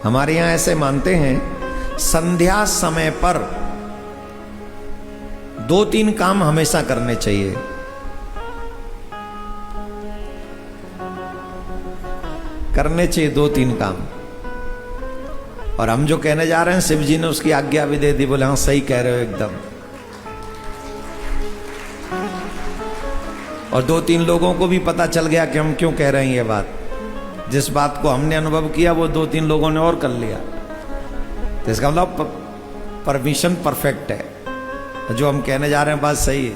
हमारे यहां ऐसे मानते हैं संध्या समय पर 2-3 काम हमेशा करने चाहिए। करने चाहिए 2-3 काम। और हम जो कहने जा रहे हैं शिव जी ने उसकी आज्ञा भी दे दी। बोले हाँ सही कह रहे हो एकदम। और 2-3 लोगों को भी पता चल गया कि हम क्यों कह रहे हैं ये बात। जिस बात को हमने अनुभव किया वो 2-3 लोगों ने और कर लिया। तो इसका मतलब परमिशन परफेक्ट है। जो हम कहने जा रहे हैं बात सही है।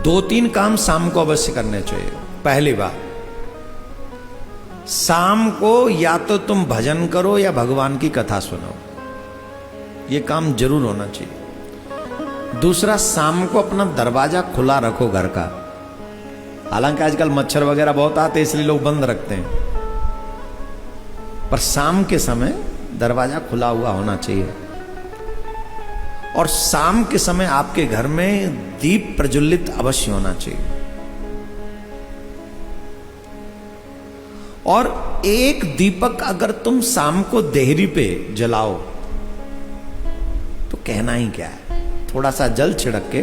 2-3 काम शाम को अवश्य करने चाहिए। पहली बात, शाम को या तो तुम भजन करो या भगवान की कथा सुनो। ये काम जरूर होना चाहिए। दूसरा, शाम को अपना दरवाजा खुला रखो घर का। हालांकि आजकल मच्छर वगैरह बहुत आते हैं इसलिए लोग बंद रखते हैं, पर शाम के समय दरवाजा खुला हुआ होना चाहिए। और शाम के समय आपके घर में दीप प्रज्वलित अवश्य होना चाहिए। और एक दीपक अगर तुम शाम को देहरी पे जलाओ तो कहना ही क्या है। थोड़ा सा जल छिड़क के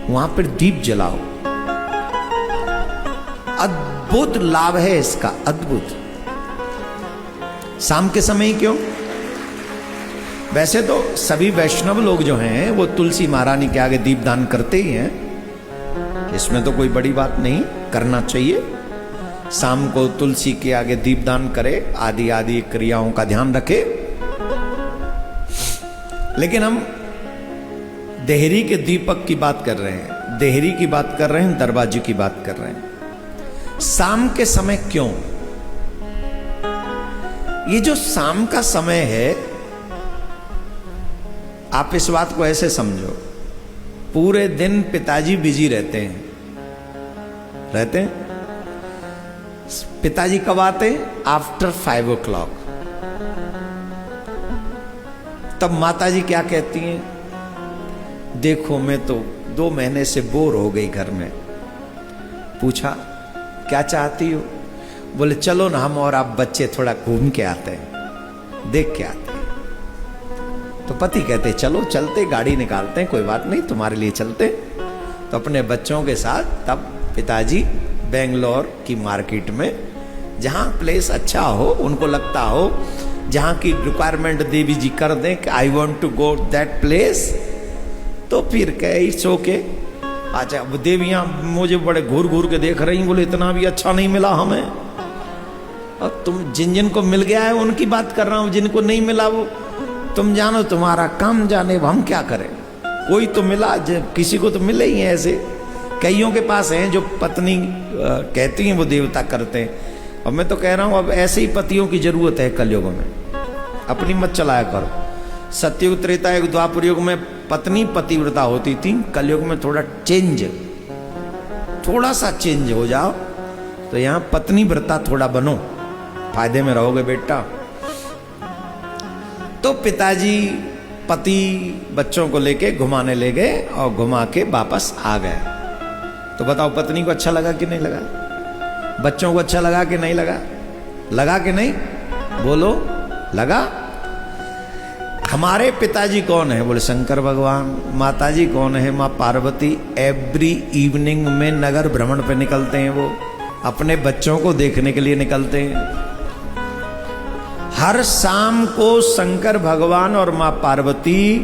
वहां पर दीप जलाओ, अद्भुत लाभ है इसका, अद्भुत। शाम के समय ही क्यों? वैसे तो सभी वैष्णव लोग जो हैं वो तुलसी महारानी के आगे दीपदान करते ही हैं। इसमें तो कोई बड़ी बात नहीं, करना चाहिए। शाम को तुलसी के आगे दीपदान करे, आदि आदि क्रियाओं का ध्यान रखे। लेकिन हम देहरी के दीपक की बात कर रहे हैं, देहरी की बात कर रहे हैं, दरवाजे की बात कर रहे हैं। शाम के समय क्यों? ये जो शाम का समय है, आप इस बात को ऐसे समझो, पूरे दिन पिताजी बिजी रहते हैं। पिताजी कब आते हैं? After 5 o'clock। तब माताजी क्या कहती हैं? देखो मैं तो 2 महीने से बोर हो गई घर में। पूछा क्या चाहती हो? बोले चलो ना हम और आप बच्चे थोड़ा घूम के आते हैं, देख के आते हैं। तो पति कहते चलो चलते, गाड़ी निकालते हैं, कोई बात नहीं तुम्हारे लिए चलते। तो अपने बच्चों के साथ तब पिताजी बेंगलोर की मार्केट में, जहां प्लेस अच्छा हो, उनको लगता हो, जहां की रिक्वायरमेंट देवी जी कर दें कि I want to go that place, तो फिर इट्स ओके। अच्छा, अब देवियां मुझे बड़े घूर घूर के देख रही, बोले इतना भी अच्छा नहीं मिला हमें। और तुम जिन को मिल गया है उनकी बात कर रहा हूं, जिनको नहीं मिला वो तुम जानो, तुम्हारा काम जाने, हम क्या करें। कोई तो मिला, किसी को तो मिले ही है। ऐसे कईयों के पास हैं जो पत्नी कहती हैं वो देवता करते हैं। और मैं तो कह रहा हूं अब ऐसे ही पतियों की जरूरत है कलयुग में। अपनी मत चलाया करो। सतयुग, त्रेता युग, द्वापर युग में पत्नी पतिव्रता होती थी। कलयुग में थोड़ा सा चेंज हो जाओ, तो यहां पत्नी व्रता थोड़ा बनो, फायदे में रहोगे बेटा। तो पिताजी पति बच्चों को लेके घुमाने ले गए और घुमा के वापस आ गए। तो बताओ पत्नी को अच्छा लगा कि नहीं लगा? बच्चों को अच्छा लगा कि नहीं लगा? लगा कि नहीं? बोलो, लगा? हमारे पिताजी कौन है? बोले शंकर भगवान। माताजी कौन है? माँ पार्वती। एवरी इवनिंग में नगर भ्रमण पे निकलते हैं, वो अपने बच्चों को देखने के लिए निकलते हैं। हर शाम को शंकर भगवान और माँ पार्वती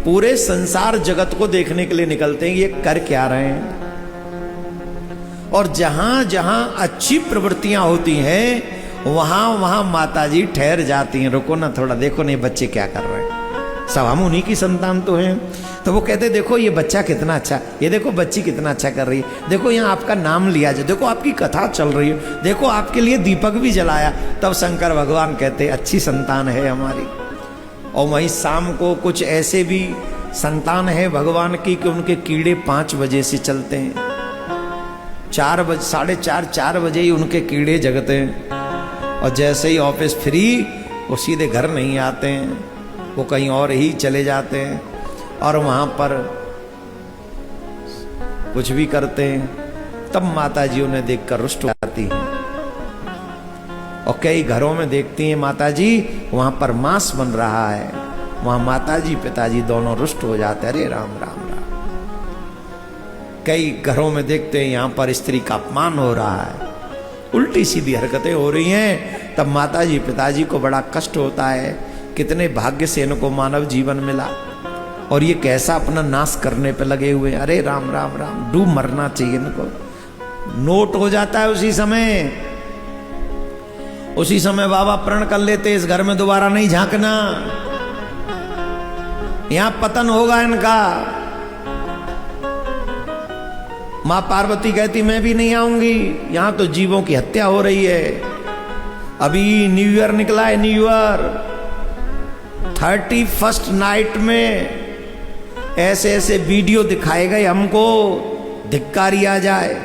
पूरे संसार जगत को देखने के लिए निकलते हैं। ये कर क्या रहे हैं? और जहां जहां अच्छी प्रवृत्तियां होती हैं वहां माताजी ठहर जाती हैं। रुको ना थोड़ा, देखो नहीं बच्चे क्या कर रहे हैं, सब हम उन्हीं की संतान तो हैं। तो वो कहते देखो ये बच्चा कितना अच्छा, ये देखो बच्ची कितना अच्छा कर रही है, देखो यहाँ आपका नाम लिया जाए, देखो आपकी कथा चल रही है, देखो आपके लिए दीपक भी जलाया। तब शंकर भगवान कहते अच्छी संतान है हमारी। और वहीं शाम को कुछ ऐसे भी संतान है भगवान की कि उनके कीड़े 5 बजे से चलते हैं। 4 बजे, 4:30 बजे ही उनके कीड़े जगते हैं। और जैसे ही ऑफिस फ्री, वो सीधे घर नहीं आते हैं, वो कहीं और ही चले जाते हैं और वहां पर कुछ भी करते हैं। तब माता जी उन्हें देखकर रुष्ट हो जाती हैं और कई घरों में देखती हैं माता जी, वहां पर मांस बन रहा है, वहां माता जी पिताजी दोनों रुष्ट हो जाते, अरे राम राम राम। कई घरों में देखते हैं यहां पर स्त्री का अपमान हो रहा है, उल्टी सीधी हरकतें हो रही हैं, तब माता जी पिताजी को बड़ा कष्ट होता है, कितने भाग्य से इनको मानव जीवन मिला और ये कैसा अपना नाश करने पे लगे हुए, अरे राम राम राम, डूब मरना चाहिए इनको। नोट हो जाता है उसी समय बाबा प्रण कर लेते, इस घर में दोबारा नहीं झांकना, यहां पतन होगा इनका। मां पार्वती कहती मैं भी नहीं आऊंगी, यहां तो जीवों की हत्या हो रही है। अभी न्यू ईयर निकला है, न्यू ईयर 31st नाइट में ऐसे ऐसे वीडियो दिखाए गए हमको, धिक्कारी आ जाए।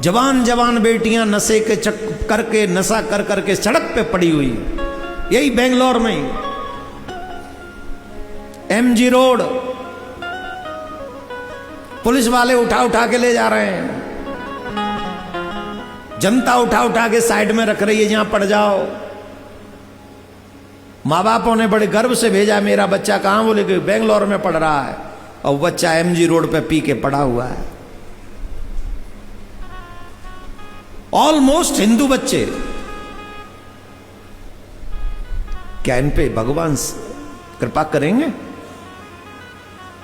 जवान जवान बेटियां नशे के करके नशा कर करके सड़क पे पड़ी हुई, यही बेंगलोर में ही MG रोड, पुलिस वाले उठा उठा के ले जा रहे हैं, जनता उठा उठा के साइड में रख रही है, जहां पड़ जाओ। माँ बापों ने बड़े गर्व से भेजा, मेरा बच्चा कहां, बोले कि बेंगलोर में पढ़ रहा है, और बच्चा MG रोड पे पी के पड़ा हुआ है। ऑलमोस्ट हिंदू बच्चे, क्या इन पे भगवान कृपा करेंगे?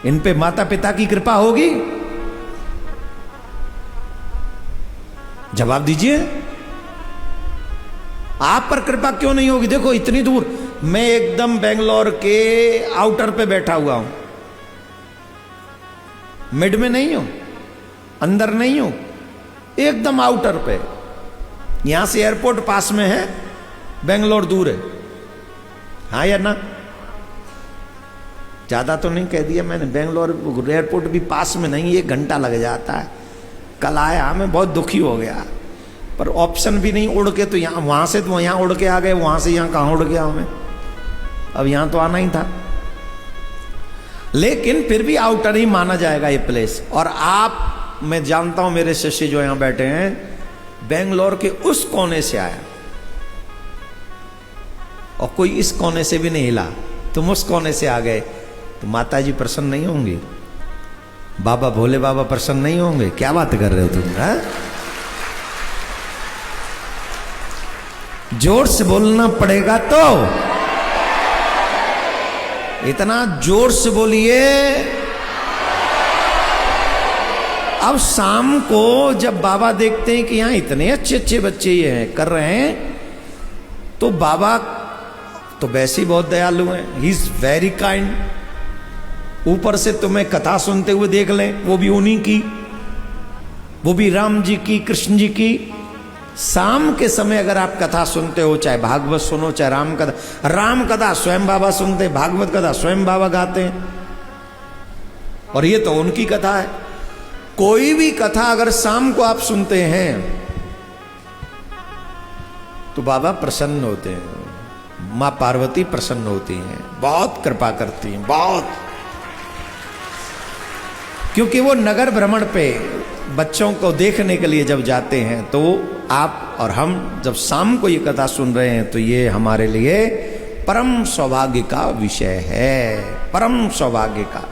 इन पे माता पिता की कृपा होगी? जवाब दीजिए, आप पर कृपा क्यों नहीं होगी? देखो इतनी दूर, मैं एकदम बेंगलोर के आउटर पे बैठा हुआ हूं, मिड में नहीं हूं, अंदर नहीं हूं, एकदम आउटर पे। यहां से एयरपोर्ट पास में है, बेंगलोर दूर है, हाँ या ना? ज्यादा तो नहीं कह दिया मैंने, बेंगलोर एयरपोर्ट भी पास में नहीं, 1 घंटा लग जाता है। कल आया, मैं बहुत दुखी हो गया, पर ऑप्शन भी नहीं, उड़ के तो यहाँ, वहां से तो यहाँ उड़ के आ गए, वहां से यहाँ कहाँ उड़ गया हमें, अब यहाँ तो आना ही था। लेकिन फिर भी आउटर ही माना जाएगा ये प्लेस। और आप, मैं जानता हूं मेरे शिष्य जो यहां बैठे हैं, बेंगलोर के उस कोने से आया और कोई इस कोने से भी नहीं हिला, तुम उस कोने से आ गए, तो माता जी प्रसन्न नहीं होंगी? बाबा भोले बाबा प्रसन्न नहीं होंगे? क्या बात कर रहे हो तुम, है? जोर से बोलना पड़ेगा, तो इतना जोर से बोलिए। अब शाम को जब बाबा देखते हैं कि यहां इतने अच्छे अच्छे बच्चे ये हैं कर रहे हैं, तो बाबा तो वैसे ही बहुत दयालु हैं, ही इज वेरी काइंड। ऊपर से तुम्हें कथा सुनते हुए देख लें, वो भी उन्हीं की, वो भी राम जी की, कृष्ण जी की। शाम के समय अगर आप कथा सुनते हो, चाहे भागवत सुनो चाहे राम कथा स्वयं बाबा सुनते, भागवत कथा स्वयं बाबा गाते हैं, और ये तो उनकी कथा है। कोई भी कथा अगर शाम को आप सुनते हैं तो बाबा प्रसन्न होते हैं, मां पार्वती प्रसन्न होती हैं, बहुत कृपा करती हैं, बहुत। क्योंकि वो नगर भ्रमण पे बच्चों को देखने के लिए जब जाते हैं, तो आप और हम जब शाम को ये कथा सुन रहे हैं, तो ये हमारे लिए परम सौभाग्य का विषय है, परम सौभाग्य का।